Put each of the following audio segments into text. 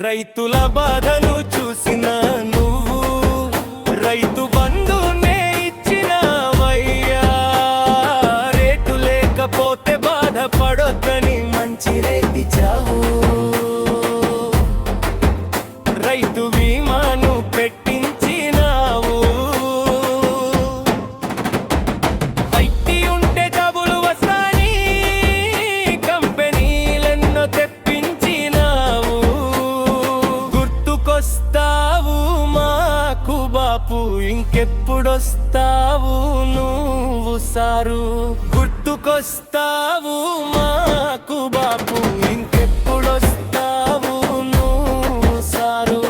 రైతుల బాధలు చూసిన నువ్వు రైతు బంధునే ఇచ్చినవయ్యా. రేటు లేకపోతే బాధపడొద్దని మంచి రేటిచ్చావు. రైతు బీమాను పెట్టించినావు. ఐటీ ఉంటే డబ్బులు వస్తాయి కంపెనీలెన్నో తెప్పించినావు. గుర్తుకొస్తావు మాకు బాపు, ఇంకెప్పుడొస్తావు నువ్వు సారు. గుర్తుకొస్తావు మాకు బాపు, ఇంకెప్పుడొస్తావు నువ్వు సారు.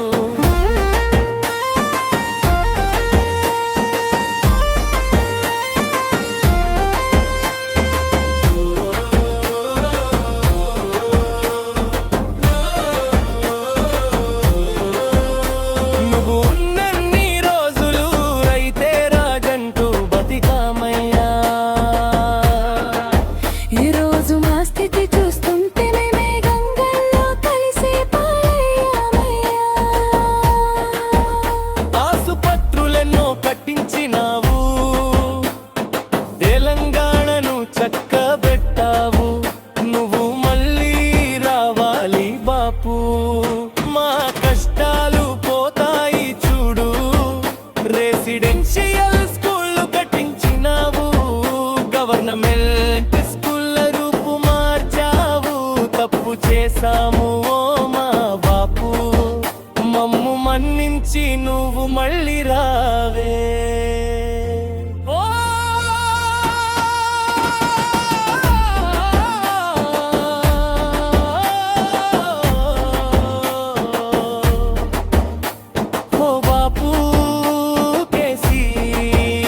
నువ్వు ఉన్నన్ని రోజులు రైతే రాజంటూ బతికామయ్యా. ఈ రోజు మా స్థితి చూస్తుంటే మేమే గంగల్లో కలిసిపోయామయ్యా. ఆసుపత్రులెన్నో కట్టించినావు. తెలంగాణను చక్కబెట్టావు. నువ్వు మళ్ళీ రావాలి బాపు. మా కష్టాలు పోతాయి చూడు. రెసిడెన్షియల్ స్కూళ్ళు కట్టించినావు. గవర్నమెంట్ స్కూళ్ళ రూపు మార్చావు. తప్పు చేశాము ఓ మా బాపు, మమ్ము మన్నించి నువ్వు మళ్ళీ రావే. ఓ ఓ బాపు కేసీఆర్,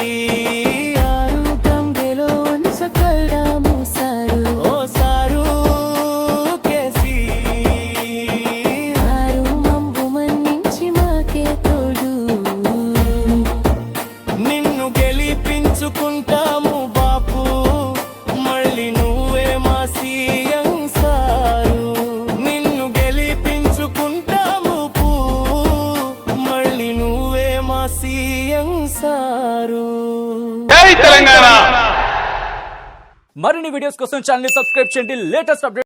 గంగలో సకలము సారు. ఓ సారు కేసీఆర్. మమ్ము మన్నించి మాకే తోడు. నిన్ను గెలిపించుకుంటాము బాపు, మళ్ళీ నువ్వే మా సీఎం సారు. నిన్ను గెలిపించుకుంటాము పూ, మళ్ళీ నువ్వే మా సీఎం సారు. జై తెలంగాణ. మరిన్ని వీడియోస్ కోసం ఛానల్ ని సబ్స్క్రైబ్ చేయండి. Latest update